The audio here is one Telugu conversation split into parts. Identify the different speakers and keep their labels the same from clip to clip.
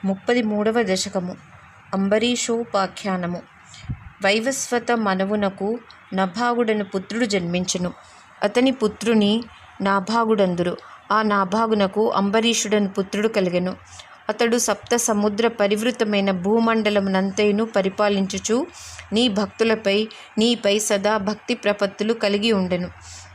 Speaker 1: 33వ దశకము. అంబరీషోపాఖ్యానము. వైవస్వత మనవునకు నభాగుడను పుత్రుడు జన్మించెను. అతని పుత్రుని నాభాగుడందురు. ఆ నాభాగునకు అంబరీషుడను పుత్రుడు కలిగెను. అతడు సప్త సముద్ర పరివృతమైన భూమండలమునంతయును పరిపాలించుచు నీ భక్తులపై నీపై సదా భక్తి ప్రపత్తులు కలిగి ఉండెను.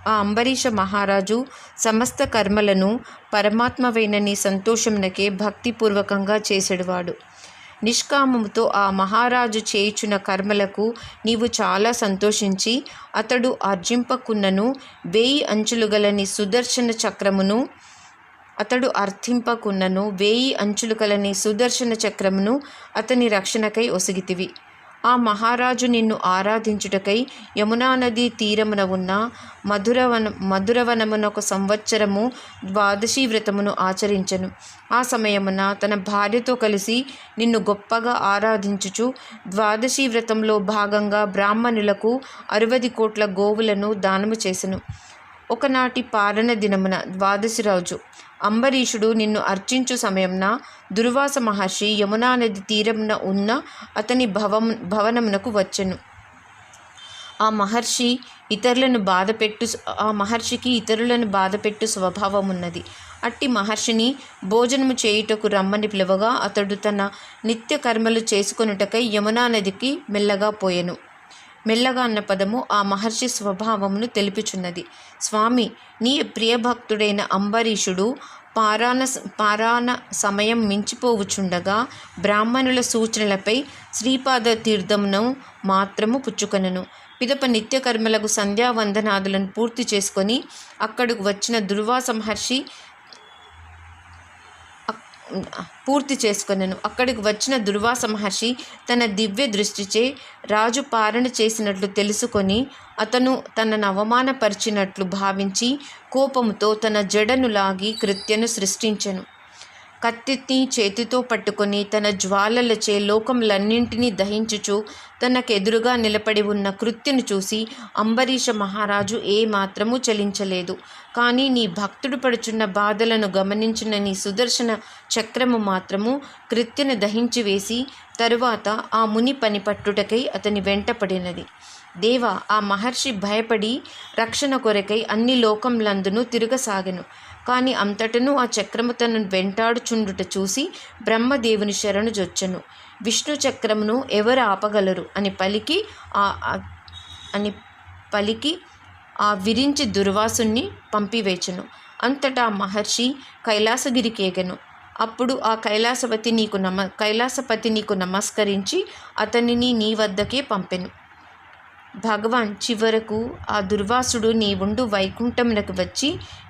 Speaker 1: ఆ అంబరీష మహారాజు సమస్త కర్మలను పరమాత్మవైన నీ సంతోషమునకే భక్తిపూర్వకంగా చేసెడువాడు. నిష్కామముతో ఆ మహారాజు చేయుచున్న కర్మలకు నీవు చాలా సంతోషించి అతడు అర్జింపకున్నను 1000 అంచులు గల నీ సుదర్శన చక్రమును అతని రక్షణకై ఒసిగితివి. ఆ మహారాజు నిన్ను ఆరాధించుటకై యమునా నదీ తీరమున ఉన్న మధురవనమున 1 సంవత్సరము ద్వాదశి వ్రతమును ఆచరించెను. ఆ సమయమున తన భార్యతో కలిసి నిన్ను గొప్పగా ఆరాధించుచు ద్వాదశి వ్రతంలో భాగంగా బ్రాహ్మణులకు 60 కోట్ల గోవులను దానము చేసెను. ఒకనాటి పారణ దినమున ద్వాదశి రోజు అంబరీషుడు నిన్ను అర్చించు సమయంన దుర్వాస మహర్షి యమునా నది తీరమున ఉన్న అతని భవనమునకు వచ్చెను. ఆ మహర్షికి ఇతరులను బాధపెట్టు స్వభావమున్నది. అట్టి మహర్షిని భోజనము చేయుటకు రమ్మని పిలువగా అతడు తన నిత్య కర్మలు చేసుకొనుటకై యమునా నదికి మెల్లగా పోయెను. మెల్లగా అన్న పదము ఆ మహర్షి స్వభావమును తెలుపుచున్నది. స్వామి, నీ ప్రియభక్తుడైన అంబరీషుడు పారాణ సమయం మించిపోవుచుండగా బ్రాహ్మణుల సూచనలపై శ్రీపాద తీర్థమును మాత్రము పుచ్చుకొనెను. పిదప నిత్యకర్మలకు సంధ్యావందనాదులను పూర్తి చేసుకొని అక్కడికి వచ్చిన దుర్వాస మహర్షి తన దివ్య దృష్టిచే రాజు పారణ చేసినట్లు తెలుసుకొని అతను తనను అవమానపరిచినట్లు భావించి కోపముతో తన జడను లాగి కృత్యను సృష్టించెను. కత్తిని చేతితో పట్టుకొని తన జ్వాలలచే లోకములన్నింటినీ దహించుచు తనకెదురుగా నిలబడి ఉన్న కృత్యను చూసి అంబరీష మహారాజు ఏమాత్రమూ చలించలేదు. కానీ నీ భక్తుడు పడుచున్న బాధలను గమనించిన నీ సుదర్శన చక్రము మాత్రము కృత్యను దహించి వేసి తరువాత ఆ ముని పని పట్టుటకై అతని వెంటపడినది. దేవ, ఆ మహర్షి భయపడి రక్షణ కొరకై అన్ని లోకములందును తిరగసాగెను. కానీ అంతటను ఆ చక్రము తనను వెంటాడుచుండుట చూసి బ్రహ్మదేవుని శరణు జొచ్చెను. విష్ణు చక్రమును ఎవరు ఆపగలరు అని పలికి ఆ విరించి దుర్వాసుని పంపివేచెను. అంతటా మహర్షి కైలాసగిరికేగెను. అప్పుడు ఆ కైలాసపతి నీకు నమస్కరించి అతనిని నీ వద్దకే పంపెను. భగవాన్ చివరకు ఆ దుర్వాసుడు నీవుండు వైకుంఠమునకు వచ్చి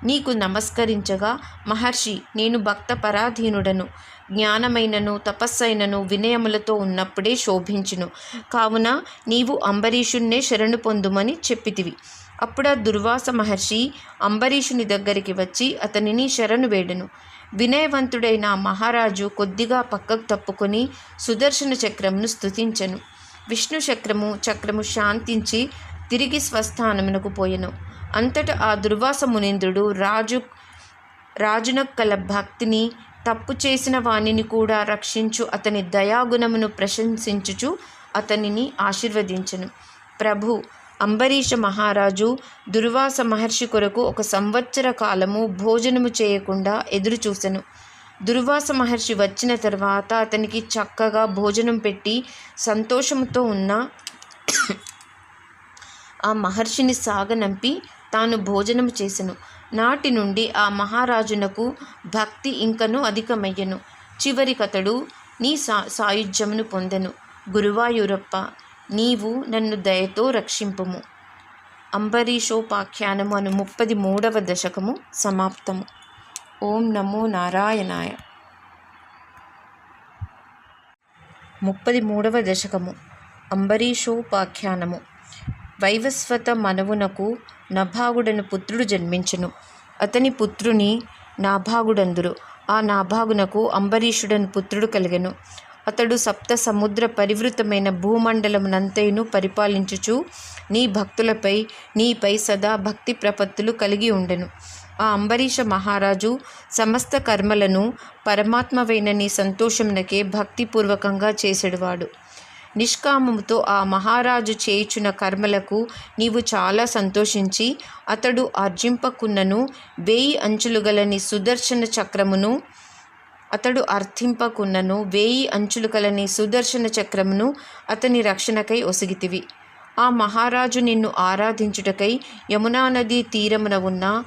Speaker 1: నీకు నమస్కరించగా, మహర్షి, నేను భక్త పరాధీనుడను, జ్ఞానమైనను తపస్సైనను వినయములతో ఉన్నప్పుడే శోభించును. కావున నీవు అంబరీషుణ్ణే శరణు పొందుమని చెప్పితివి. అప్పుడు ఆ దుర్వాస మహర్షి అంబరీషుని దగ్గరికి వచ్చి అతనిని శరణు వేడెను. వినయవంతుడైన మహారాజు కొద్దిగా పక్కకు తప్పుకొని సుదర్శన చక్రమును స్తుతించెను. విష్ణు చక్రము శాంతించి తిరిగి స్వస్థానమునకు పోయెను. అంతటా ఆ దుర్వాస మునీంద్రుడు రాజునకు కల భక్తిని, తప్పు చేసిన వానిని కూడా రక్షించు అతని దయాగుణమును ప్రశంసించుచు అతనిని ఆశీర్వదించెను. ప్రభు, అంబరీష మహారాజు దుర్వాస మహర్షి కొరకు 1 సంవత్సర కాలము భోజనము చేయకుండా ఎదురు చూసెను. దుర్వాస మహర్షి వచ్చిన తర్వాత అతనికి చక్కగా భోజనం పెట్టి సంతోషముతో ఉన్న ఆ మహర్షిని సాగనంపి తాను భోజనము చేసెను. నాటి నుండి ఆ మహారాజునకు భక్తి ఇంకనూ అధికమయ్యెను. చివరికతడు నీ సాయుధ్యమును పొందెను. గురువాయూరప్ప, నీవు నన్ను దయతో రక్షింపుము. అంబరీషోపాఖ్యానము అను 33వ దశకము సమాప్తము. ఓం నమో నారాయణాయ. 33వ దశకము. అంబరీషోపాఖ్యానము. వైవస్వత మనవునకు నభాగుడను పుత్రుడు జన్మించెను. అతని పుత్రుని నాభాగుడందురు. ఆ నాభాగునకు అంబరీషుడను పుత్రుడు కలిగెను. అతడు సప్త సముద్ర పరివృతమైన భూమండలమునంతయును పరిపాలించుచు నీ భక్తులపై నీపై సదా భక్తి ప్రపత్తులు కలిగి ఉండెను. ఆ అంబరీష మహారాజు సమస్త కర్మలను పరమాత్మవైన నీ సంతోషమునకే భక్తిపూర్వకంగా చేసేడువాడు. నిష్కామముతో ఆ మహారాజు చేయుచున్న కర్మలకు నీవు చాలా సంతోషించి అతడు అర్జింపకున్నను 1000 అంచులు గల నీ సుదర్శన చక్రమును అతని రక్షణకై ఒసిగితివి. ఆ మహారాజు నిన్ను ఆరాధించుటకై యమునా నదీ తీరమున ఉన్న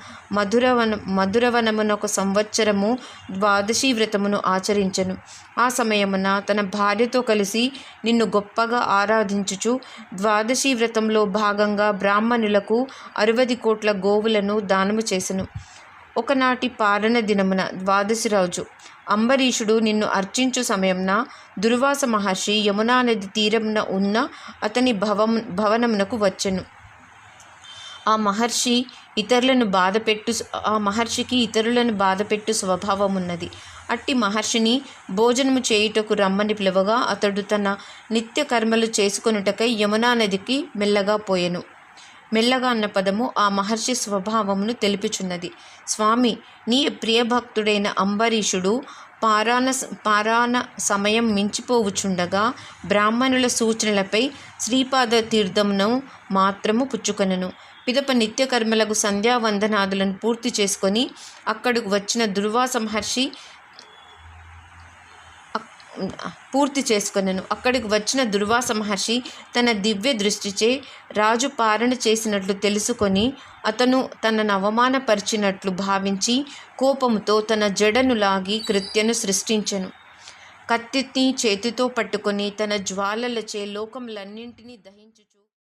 Speaker 1: మధురవనమునొక సంవత్సరము ద్వాదశి వ్రతమును ఆచరించెను. ఆ సమయమున తన భార్యతో కలిసి నిన్ను గొప్పగా ఆరాధించుచు ద్వాదశి వ్రతంలో భాగంగా బ్రాహ్మణులకు 60 కోట్ల గోవులను దానము చేసెను. ఒకనాటి పారణ దినమున ద్వాదశి రోజు అంబరీషుడు నిన్ను అర్చించు సమయంన దుర్వాస మహర్షి యమునా నది తీరమున ఉన్న అతని భవనమునకు వచ్చెను. ఆ మహర్షికి ఇతరులను బాధపెట్టు స్వభావమున్నది. అట్టి మహర్షిని భోజనము చేయుటకు రమ్మని పిలువగా అతడు తన నిత్య కర్మలు చేసుకొనుటకై యమునా నదికి మెల్లగా పోయెను. మెల్లగా అన్న పదము ఆ మహర్షి స్వభావమును తెలుపుచున్నది. స్వామి, నీ ప్రియభక్తుడైన అంబరీషుడు పారాణ సమయం మించిపోవుచుండగా బ్రాహ్మణుల సూచనలపై శ్రీపాద తీర్థమును మాత్రము పుచ్చుకొనెను. పిదప నిత్యకర్మలకు సంధ్యావందనాదులను పూర్తి చేసుకొని అక్కడికి వచ్చిన దుర్వాస మహర్షి తన దివ్య దృష్టిచే రాజు పారణ చేసినట్లు తెలుసుకొని అతను తనను అవమానపరిచినట్లు భావించి కోపముతో తన జడను లాగి కృత్యను సృష్టించెను. కత్తిని చేతితో పట్టుకొని తన జ్వాలలచే లోకములన్నింటినీ దహించుచు